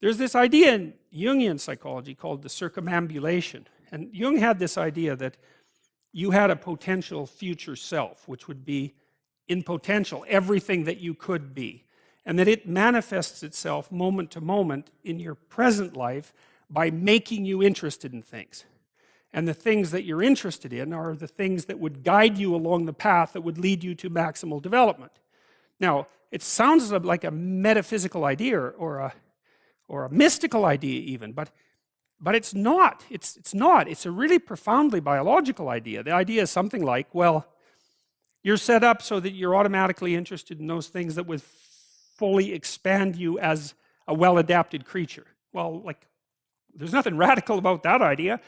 there's this idea in Jungian psychology called the circumambulation. And Jung had this idea that you had a potential future self, which would be in potential everything that you could be. And that it manifests itself moment to moment in your present life by making you interested in things. And the things that you're interested in are the things that would guide you along the path that would lead you to maximal development. Now, it sounds like a metaphysical idea or a mystical idea even, but it's not. It's not. It's a really profoundly biological idea. The idea is something like, well, you're set up so that you're automatically interested in those things that would fully expand you as a well-adapted creature. Well, like, there's nothing radical about that idea.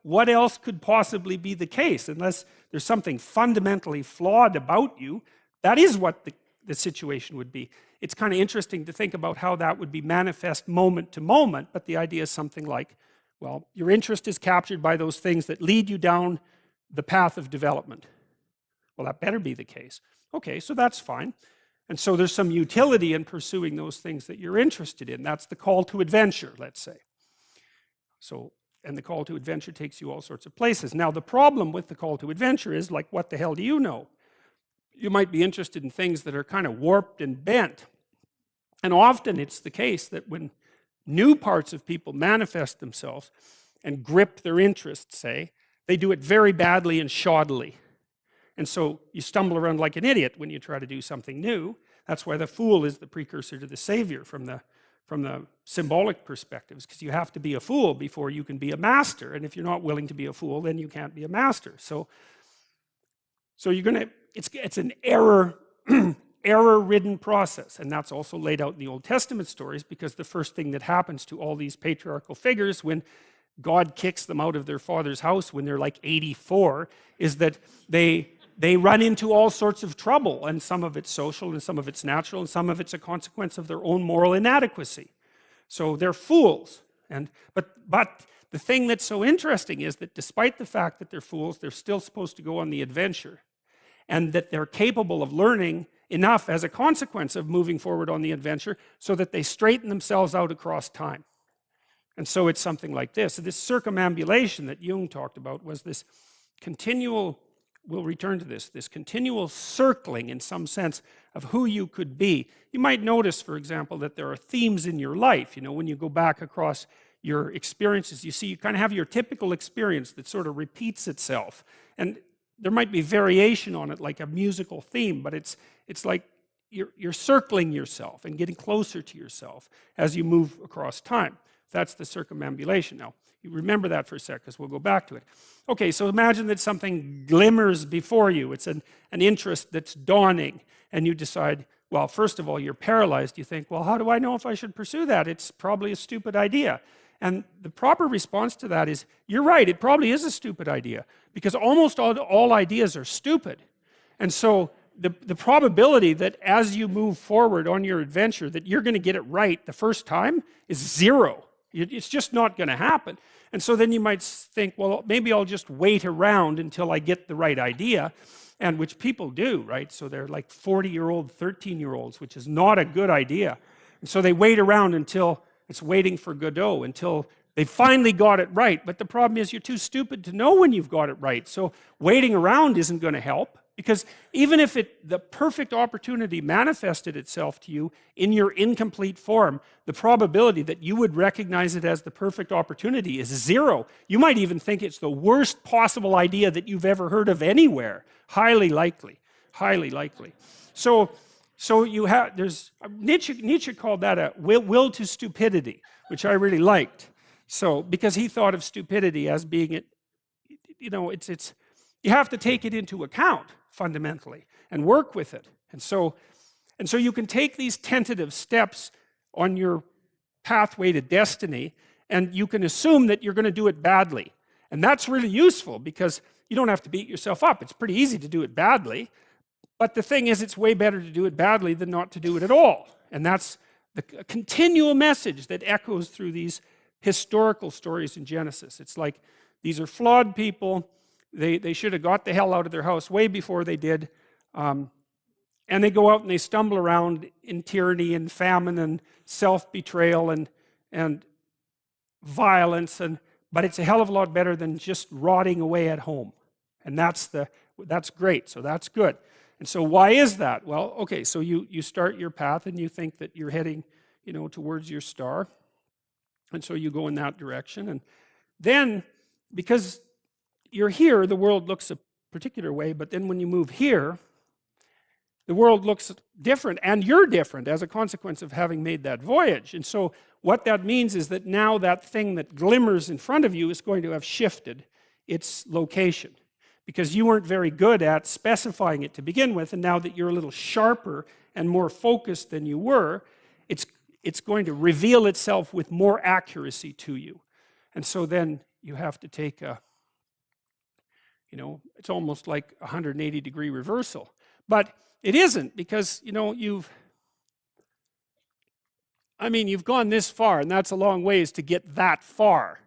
What else could possibly be the case? Unless there's something fundamentally flawed about you, that is what the situation would be. It's kind of interesting to think about how that would be manifest moment to moment, but the idea is something like, well, your interest is captured by those things that lead you down the path of development. Well, that better be the case. Okay, so that's fine. And so there's some utility in pursuing those things that you're interested in. That's the call to adventure, let's say. So, and the call to adventure takes you all sorts of places. Now, the problem with the call to adventure is, like, what the hell do you know? You might be interested in things that are kind of warped and bent. And often it's the case that when new parts of people manifest themselves and grip their interests, say, they do it very badly and shoddily. And so you stumble around like an idiot when you try to do something new. That's why the fool is the precursor to the savior from the symbolic perspectives, because you have to be a fool before you can be a master. And if you're not willing to be a fool, then you can't be a master. So you're going to, it's an error-ridden process. And that's also laid out in the Old Testament stories, because the first thing that happens to all these patriarchal figures when God kicks them out of their father's house when they're like 84 is that they run into all sorts of trouble, and some of it's social and some of it's natural and some of it's a consequence of their own moral inadequacy. So they're fools. But the thing that's so interesting is that despite the fact that they're fools, they're still supposed to go on the adventure, and that they're capable of learning enough as a consequence of moving forward on the adventure so that they straighten themselves out across time. And so it's something like this. So this circumambulation that Jung talked about was this continual, we'll return to this continual circling in some sense of who you could be. You might notice, for example, that there are themes in your life. You know, when you go back across your experiences, you see you kind of have your typical experience that sort of repeats itself. And there might be variation on it, like a musical theme, but it's like you're circling yourself and getting closer to yourself as you move across time. That's the circumambulation. Now, you remember that for a sec, because we'll go back to it. Okay, so imagine that something glimmers before you. It's an interest that's dawning, and you decide, well, first of all, you're paralyzed. You think, well, how do I know if I should pursue that? It's probably a stupid idea. And the proper response to that is, you're right, it probably is a stupid idea, because almost all ideas are stupid. And so the probability that as you move forward on your adventure that you're going to get it right the first time is zero. It's just not going to happen. And so then you might think, well, maybe I'll just wait around until I get the right idea, and which people do, right? So they're like 40-year-old, 13-year-olds, which is not a good idea. And so they wait around until it's waiting for Godot, until they finally got it right. But the problem is you're too stupid to know when you've got it right. So waiting around isn't going to help, because even if the perfect opportunity manifested itself to you in your incomplete form, the probability that you would recognize it as the perfect opportunity is zero. You might even think it's the worst possible idea that you've ever heard of anywhere. Highly likely. Highly likely. So you have, Nietzsche called that a will to stupidity, which I really liked. So, because he thought of stupidity as being, you have to take it into account fundamentally and work with it. And so you can take these tentative steps on your pathway to destiny, and you can assume that you're going to do it badly. And that's really useful, because you don't have to beat yourself up. It's pretty easy to do it badly. But the thing is, it's way better to do it badly than not to do it at all. And that's the continual message that echoes through these historical stories in Genesis. It's like, these are flawed people. They should have got the hell out of their house way before they did. And they go out and they stumble around in tyranny and famine and self-betrayal. And and violence, but it's a hell of a lot better than just rotting away at home. And that's great, so that's good. And so why is that? Well, okay, so you start your path and you think that you're heading, towards your star. And so you go in that direction. And then, because you're here, the world looks a particular way, but then when you move here, the world looks different, and you're different as a consequence of having made that voyage. And so what that means is that now that thing that glimmers in front of you is going to have shifted its location, because you weren't very good at specifying it to begin with, and now that you're a little sharper and more focused than you were, it's going to reveal itself with more accuracy to you. And so then you have to take it's almost like a 180-degree reversal. But it isn't, because, you've gone this far, and that's a long ways to get that far.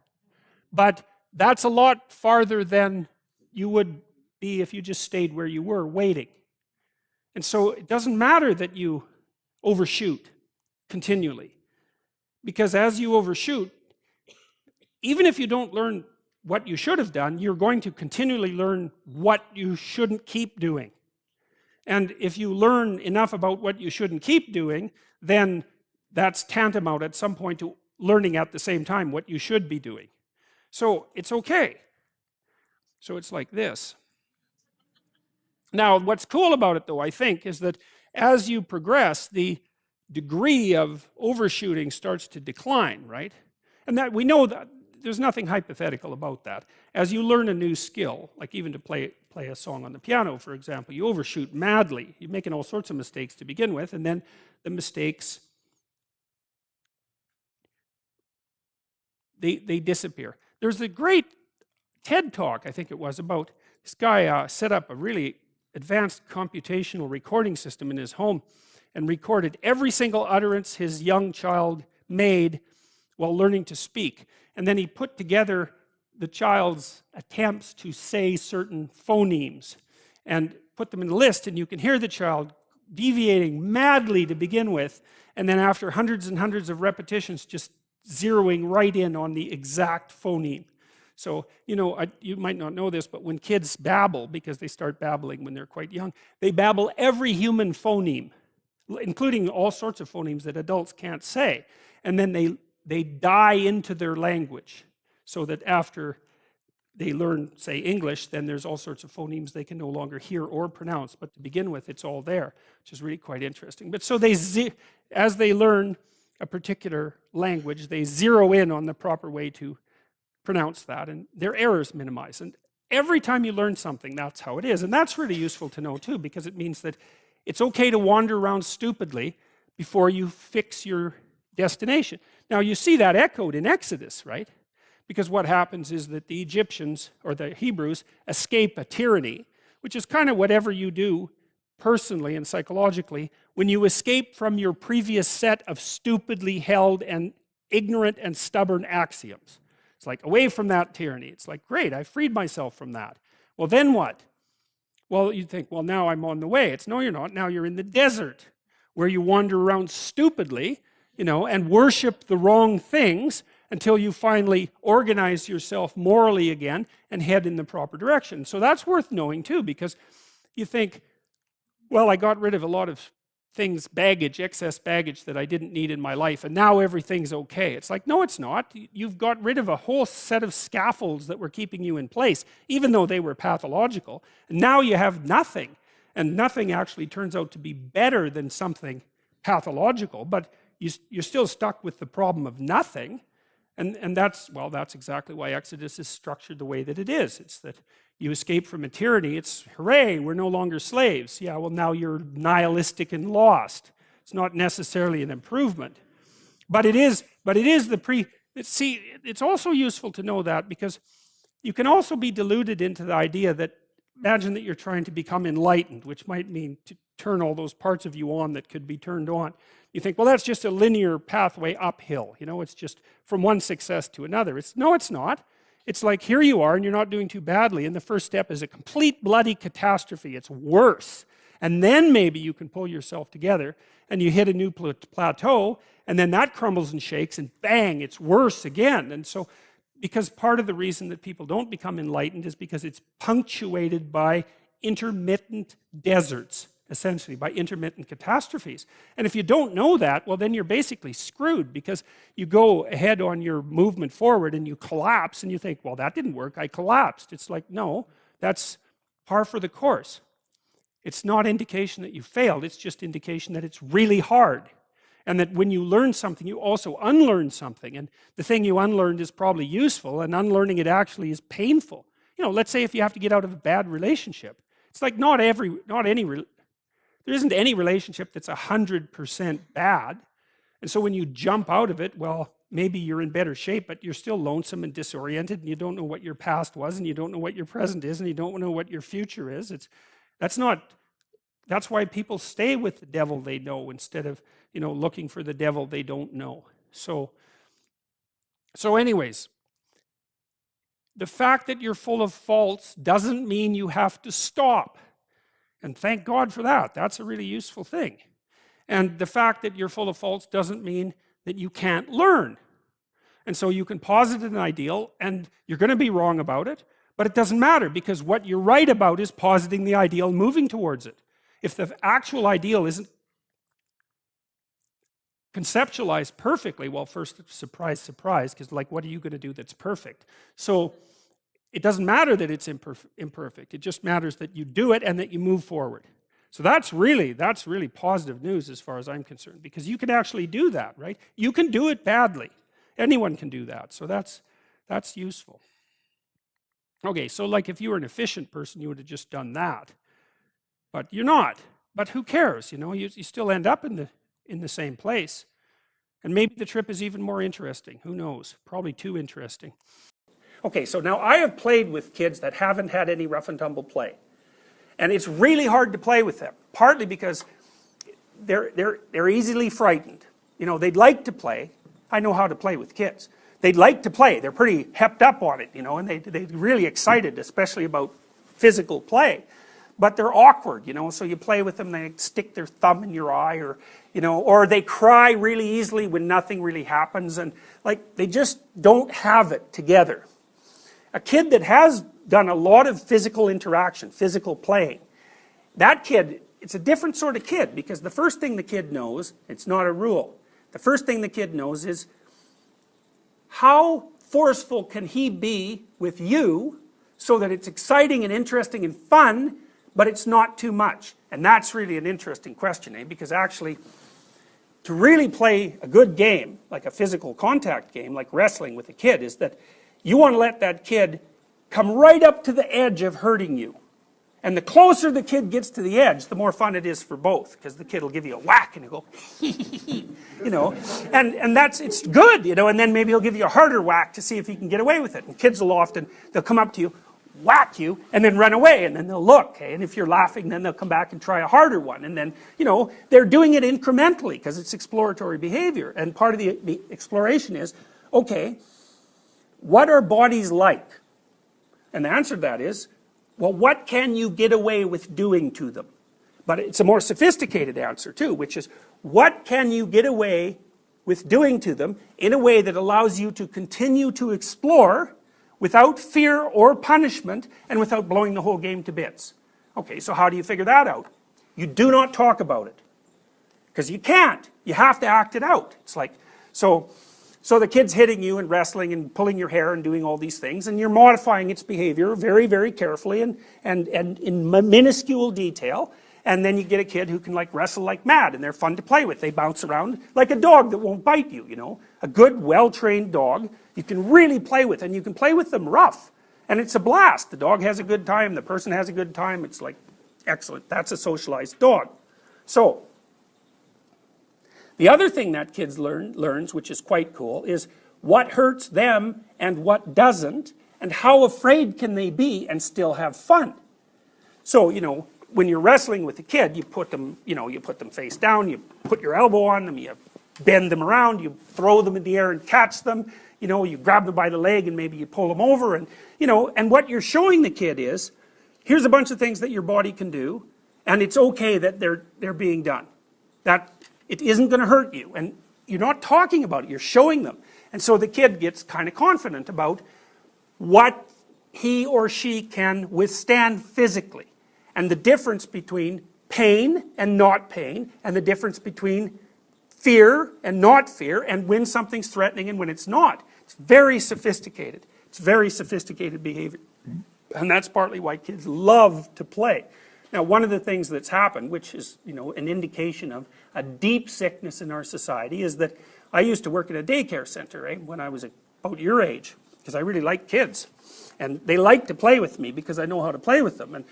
But that's a lot farther than you would be if you just stayed where you were, waiting. And so it doesn't matter that you overshoot continually, because as you overshoot, even if you don't learn what you should have done, you're going to continually learn what you shouldn't keep doing. And if you learn enough about what you shouldn't keep doing, then that's tantamount at some point to learning at the same time what you should be doing. So it's okay. So it's like this. Now, what's cool about it, though, I think, is that as you progress, the degree of overshooting starts to decline, right? And that we know that there's nothing hypothetical about that. As you learn a new skill, like even to play a song on the piano, for example, you overshoot madly. You're making all sorts of mistakes to begin with, and then the mistakes, they disappear. There's a great TED talk, I think it was, about this guy set up a really advanced computational recording system in his home and recorded every single utterance his young child made while learning to speak. And then he put together the child's attempts to say certain phonemes and put them in a list, and you can hear the child deviating madly to begin with, and then after hundreds and hundreds of repetitions, just zeroing right in on the exact phoneme. So, you might not know this, but when kids babble, because they start babbling when they're quite young, they babble every human phoneme, including all sorts of phonemes that adults can't say. And then they die into their language, so that after they learn, say, English, then there's all sorts of phonemes they can no longer hear or pronounce. But to begin with, it's all there, which is really quite interesting. But so as they learn a particular language, they zero in on the proper way to pronounce that, and their errors minimize. And every time you learn something, that's how it is. And that's really useful to know, too, because it means that it's okay to wander around stupidly before you fix your destination. Now, you see that echoed in Exodus, right? Because what happens is that the Egyptians, or the Hebrews, escape a tyranny, which is kind of whatever you do personally and psychologically when you escape from your previous set of stupidly held and ignorant and stubborn axioms. It's like, away from that tyranny. It's like, great, I freed myself from that. Well, then what? Well, you'd think, well, now I'm on the way. It's, no, you're not. Now you're in the desert, where you wander around stupidly, and worship the wrong things until you finally organize yourself morally again and head in the proper direction. So that's worth knowing, too, because you think, well, I got rid of a lot of things, excess baggage that I didn't need in my life, and now everything's okay. It's like, no, it's not. You've got rid of a whole set of scaffolds that were keeping you in place, even though they were pathological. And now you have nothing, and nothing actually turns out to be better than something pathological, but you're still stuck with the problem of nothing. And that's exactly why Exodus is structured the way that it is. It's that you escape from a tyranny. It's, hooray, we're no longer slaves. Yeah, well, now you're nihilistic and lost. It's not necessarily an improvement. But it is it's also useful to know that, because you can also be deluded into the idea that, imagine that you're trying to become enlightened, which might mean to turn all those parts of you on that could be turned on. You think, well, that's just a linear pathway uphill. It's just from one success to another. No, it's not. It's like, here you are, and you're not doing too badly, and the first step is a complete bloody catastrophe. It's worse. And then maybe you can pull yourself together and you hit a new plateau, and then that crumbles and shakes, and bang, it's worse again. And so, because part of the reason that people don't become enlightened is because it's punctuated by intermittent deserts, essentially, by intermittent catastrophes. And if you don't know that, well, then you're basically screwed, because you go ahead on your movement forward and you collapse and you think, well, that didn't work, I collapsed. It's like, no, that's par for the course. It's not indication that you failed, it's just indication that it's really hard. And that when you learn something, you also unlearn something. And the thing you unlearned is probably useful, and unlearning it actually is painful. You know, let's say if you have to get out of a bad relationship. It's like there isn't any relationship that's 100% bad. And so when you jump out of it, well, maybe you're in better shape, but you're still lonesome and disoriented, and you don't know what your past was, and you don't know what your present is, and you don't know what your future is. That's why people stay with the devil they know instead of, you know, looking for the devil they don't know. So anyways, the fact that you're full of faults doesn't mean you have to stop. And thank God for that. That's a really useful thing. And the fact that you're full of faults doesn't mean that you can't learn. And so you can posit an ideal, and you're going to be wrong about it, but it doesn't matter, because what you're right about is positing the ideal and moving towards it. If the actual ideal isn't conceptualized perfectly, well, first, surprise, surprise, because like, what are you going to do that's perfect? So it doesn't matter that it's imperfect. It just matters that you do it and that you move forward. So that's really positive news as far as I'm concerned, because you can actually do that, right? You can do it badly. Anyone can do that. So that's useful. Okay, so like if you were an efficient person, you would have just done that. But you're not. But who cares? You know, you still end up in the same place. And maybe the trip is even more interesting. Who knows? Probably too interesting. Okay, so now I have played with kids that haven't had any rough and tumble play. And it's really hard to play with them, partly because they're easily frightened. You know, they'd like to play. I know how to play with kids. They'd like to play. They're pretty hepped up on it, you know, and they're really excited, especially about physical play. But they're awkward, you know, so you play with them, they stick their thumb in your eye, or, you know, or they cry really easily when nothing really happens, and like, they just don't have it together. A kid that has done a lot of physical interaction, physical playing, that kid, it's a different sort of kid, because the first thing the kid knows, it's not a rule, the first thing the kid knows is, how forceful can he be with you so that it's exciting and interesting and fun, but it's not too much? And that's really an interesting question, because actually, to really play a good game, like a physical contact game, like wrestling with a kid, is that you want to let that kid come right up to the edge of hurting you. And the closer the kid gets to the edge, the more fun it is for both, because the kid will give you a whack and you go, you know, and it's good, you know, and then maybe he'll give you a harder whack to see if he can get away with it. And kids will often, they'll come up to you, whack you, and then run away, and then they'll look, okay? And if you're laughing, then they'll come back and try a harder one, and then, you know, they're doing it incrementally, because it's exploratory behavior, and part of the exploration is, okay, what are bodies like? And the answer to that is, well, what can you get away with doing to them? But it's a more sophisticated answer too, which is, what can you get away with doing to them in a way that allows you to continue to explore without fear or punishment and without blowing the whole game to bits? Okay, so how do you figure that out? You do not talk about it, because you can't. You have to act it out. It's like, so the kid's hitting you and wrestling and pulling your hair and doing all these things, and you're modifying its behavior very, very carefully and in minuscule detail, and then you get a kid who can like wrestle like mad, and they're fun to play with. They bounce around like a dog that won't bite you, you know. A good, well-trained dog you can really play with, and you can play with them rough, and it's a blast. The dog has a good time, the person has a good time. It's like, excellent. That's a socialized dog. So the other thing that kids learns, which is quite cool, is what hurts them and what doesn't, and how afraid can they be and still have fun. So, you know, when you're wrestling with a kid, you put them, you know, you put them face down, you put your elbow on them, you bend them around, you throw them in the air and catch them, you know, you grab them by the leg and maybe you pull them over, and, you know, and what you're showing the kid is, here's a bunch of things that your body can do, And it's okay that they're being done. That it isn't going to hurt you. And you're not talking about it, you're showing them. And so the kid gets kind of confident about what he or she can withstand physically. And the difference between pain and not pain, and the difference between fear and not fear, and when something's threatening and when it's not. It's very sophisticated. It's very sophisticated behavior. And that's partly why kids love to play. Now, one of the things that's happened, which is, an indication of a deep sickness in our society, is that I used to work at a daycare center, when I was about your age, because I really like kids. And they like to play with me because I know how to play with them. And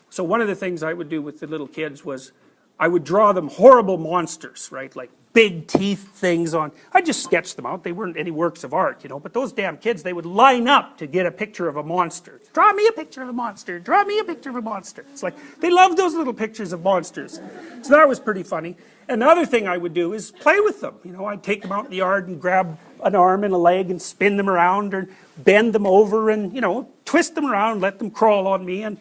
so one of the things I would do with the little kids was I would draw them horrible monsters, right? Like big teeth things on. I just sketched them out. They weren't any works of art, but those damn kids, they would line up to get a picture of a monster. Draw me a picture of a monster. Draw me a picture of a monster. It's like, they love those little pictures of monsters. So that was pretty funny. Another thing I would do is play with them. I'd take them out in the yard and grab an arm and a leg and spin them around or bend them over and, twist them around, let them crawl on me. And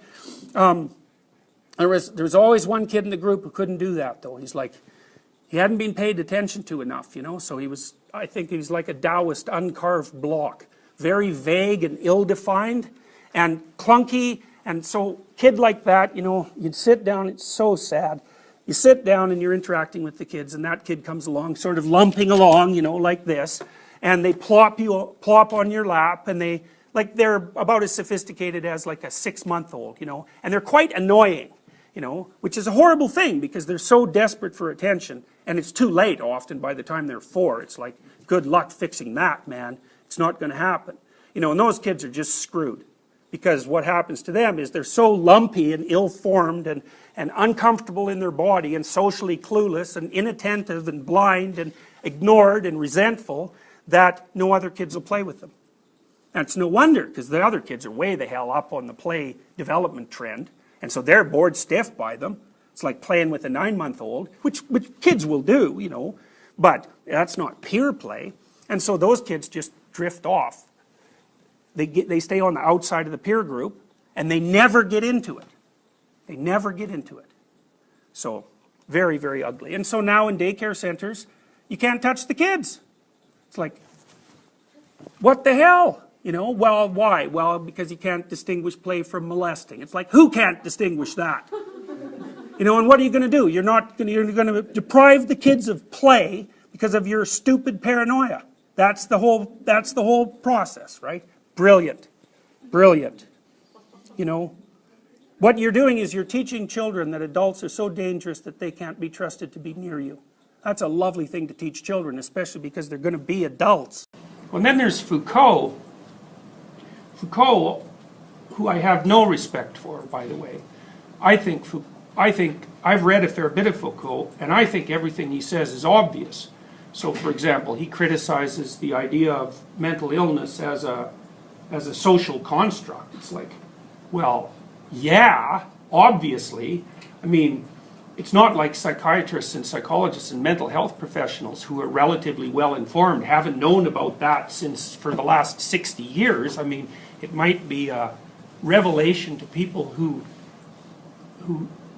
there was always one kid in the group who couldn't do that, though. He hadn't been paid attention to enough, so I think he was like a Taoist uncarved block. Very vague and ill-defined and clunky. And so, kid like that, you'd sit down, it's so sad. You sit down and you're interacting with the kids, and that kid comes along, sort of lumping along, like this, and they plop on your lap, and they're about as sophisticated as like a 6-month-old, and they're quite annoying, which is a horrible thing because they're so desperate for attention, and it's too late often by the time they're 4. It's like, good luck fixing that, man. It's not going to happen. And those kids are just screwed. Because what happens to them is they're so lumpy and ill-formed and uncomfortable in their body and socially clueless and inattentive and blind and ignored and resentful that no other kids will play with them. And it's no wonder, because the other kids are way the hell up on the play development trend, and so they're bored stiff by them. It's like playing with a 9-month-old, which kids will do, but that's not peer play. And so those kids just drift off. They stay on the outside of the peer group, and they never get into it. They never get into it. So, very, very ugly. And so now in daycare centers, you can't touch the kids. It's like, what the hell? Well, why? Well, because you can't distinguish play from molesting. It's like, who can't distinguish that? And what are you going to do? You're going to deprive the kids of play because of your stupid paranoia. That's the whole process, right? Brilliant. Brilliant. What you're doing is you're teaching children that adults are so dangerous that they can't be trusted to be near you. That's a lovely thing to teach children, especially because they're going to be adults. Well, and then there's Foucault. Foucault, who I have no respect for, by the way. I think I've read a fair bit of Foucault, and I think everything he says is obvious. So, for example, he criticizes the idea of mental illness as a social construct. It's like, well, yeah, obviously. I mean, it's not like psychiatrists and psychologists and mental health professionals who are relatively well informed haven't known about that for the last 60 years. I mean, it might be a revelation to people who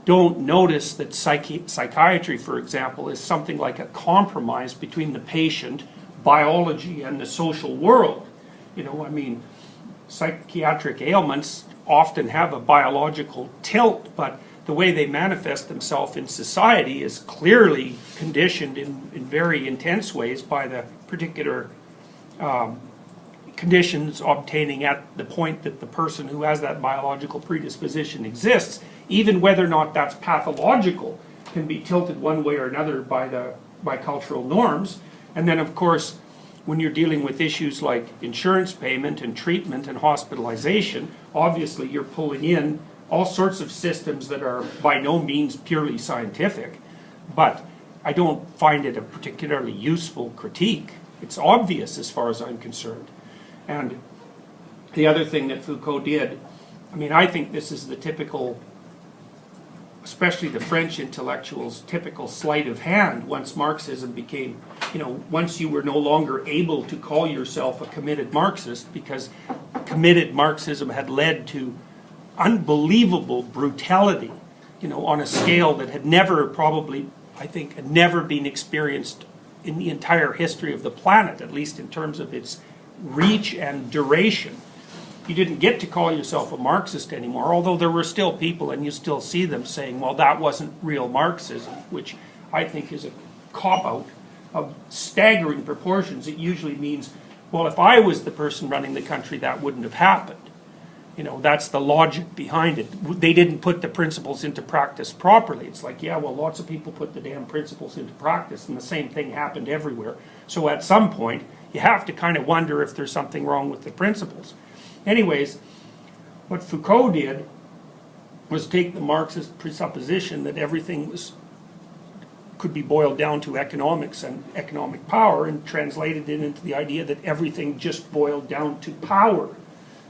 don't notice that psychiatry, for example, is something like a compromise between the patient, biology, and the social world. I mean, psychiatric ailments often have a biological tilt, but the way they manifest themselves in society is clearly conditioned in very intense ways by the particular conditions obtaining at the point that the person who has that biological predisposition exists. Even whether or not that's pathological can be tilted one way or another by cultural norms. And then, of course, when you're dealing with issues like insurance payment and treatment and hospitalization, obviously you're pulling in all sorts of systems that are by no means purely scientific. But I don't find it a particularly useful critique. It's obvious as far as I'm concerned. And the other thing that Foucault did, I mean, I think this is the typical, especially the French intellectuals' typical sleight of hand once Marxism became, once you were no longer able to call yourself a committed Marxist because committed Marxism had led to unbelievable brutality, on a scale that had never probably, I think, had never been experienced in the entire history of the planet, at least in terms of its reach and duration. You didn't get to call yourself a Marxist anymore, although there were still people, and you still see them saying, well, that wasn't real Marxism, which I think is a cop-out of staggering proportions. It usually means, well, if I was the person running the country, that wouldn't have happened. That's the logic behind it. They didn't put the principles into practice properly. It's like, yeah, well, lots of people put the damn principles into practice, and the same thing happened everywhere. So at some point, you have to kind of wonder if there's something wrong with the principles. Anyways, what Foucault did was take the Marxist presupposition that everything could be boiled down to economics and economic power, and translated it into the idea that everything just boiled down to power.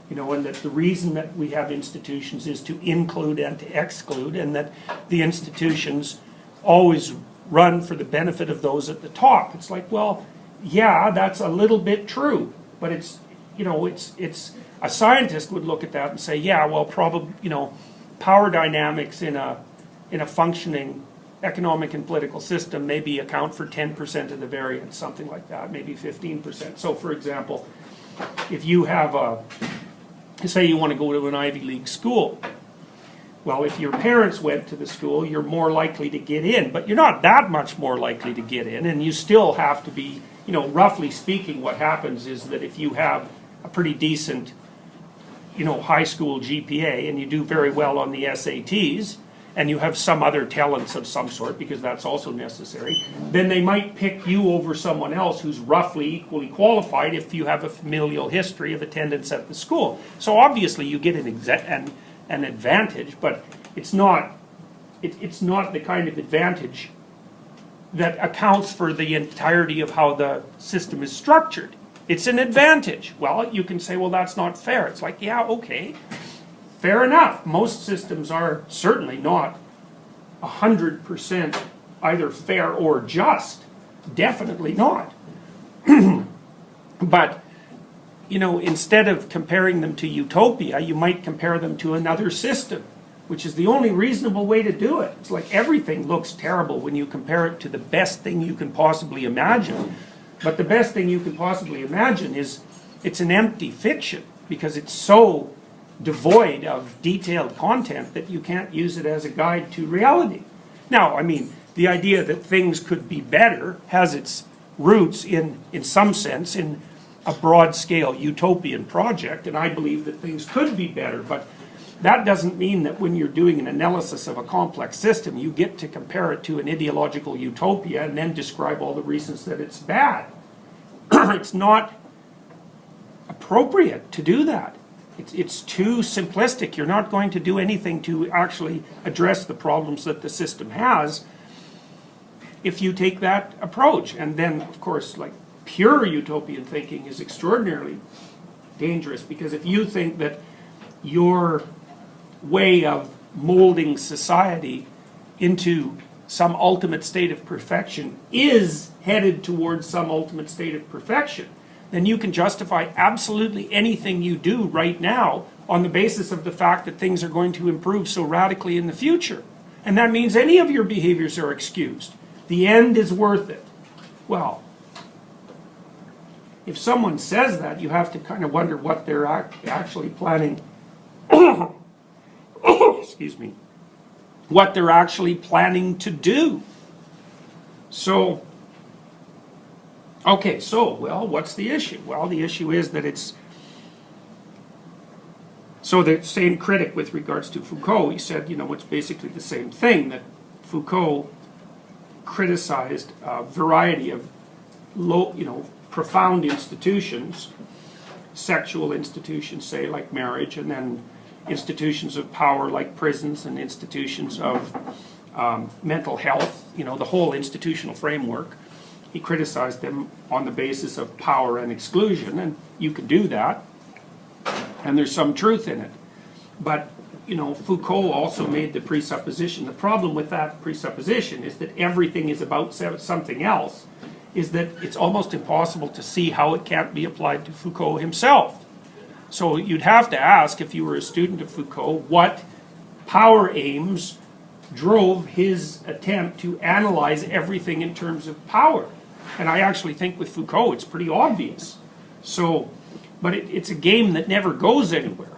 And that the reason that we have institutions is to include and to exclude, and that the institutions always run for the benefit of those at the top. It's like, well, yeah, that's a little bit true, but it's a scientist would look at that and say, yeah, well, probably, power dynamics in a functioning economic and political system maybe account for 10% of the variance, something like that, maybe 15%. So, for example, if you have say you want to go to an Ivy League school, well, if your parents went to the school, you're more likely to get in, but you're not that much more likely to get in, and you still have to be, roughly speaking, what happens is that if you have a pretty decent, high school GPA, and you do very well on the SATs, and you have some other talents of some sort, because that's also necessary, then they might pick you over someone else who's roughly equally qualified if you have a familial history of attendance at the school. So obviously you get an advantage, but it's not the kind of advantage that accounts for the entirety of how the system is structured. It's an advantage. Well, you can say, well, that's not fair. It's like, yeah, okay. Fair enough. Most systems are certainly not 100% either fair or just. Definitely not. But, instead of comparing them to utopia, you might compare them to another system, which is the only reasonable way to do it. It's like everything looks terrible when you compare it to the best thing you can possibly imagine. But the best thing you can possibly imagine is it's an empty fiction, because it's so devoid of detailed content that you can't use it as a guide to reality. Now, I mean, the idea that things could be better has its roots in some sense in a broad-scale utopian project, and I believe that things could be better, but that doesn't mean that when you're doing an analysis of a complex system, you get to compare it to an ideological utopia and then describe all the reasons that it's bad. It's not appropriate to do that. It's too simplistic. You're not going to do anything to actually address the problems that the system has if you take that approach. And then, of course, like pure utopian thinking is extraordinarily dangerous, because if you think that your way of molding society into some ultimate state of perfection is headed towards some ultimate state of perfection, then you can justify absolutely anything you do right now on the basis of the fact that things are going to improve so radically in the future. And that means any of your behaviors are excused. The end is worth it. Well, if someone says that, you have to kind of wonder what they're actually planning excuse me, what they're actually planning to do. So, okay, well, what's the issue? Well, the issue is that so the same critic with regards to Foucault, he said, it's basically the same thing, that Foucault criticized a variety of profound institutions, sexual institutions, say, like marriage, and then institutions of power like prisons, and institutions of mental health, the whole institutional framework. He criticized them on the basis of power and exclusion, and you can do that, and there's some truth in it. But, Foucault also made the presupposition, the problem with that presupposition is that everything is about something else, is that it's almost impossible to see how it can't be applied to Foucault himself. So you'd have to ask, if you were a student of Foucault, what power aims drove his attempt to analyze everything in terms of power. And I actually think with Foucault it's pretty obvious. So, but it's a game that never goes anywhere.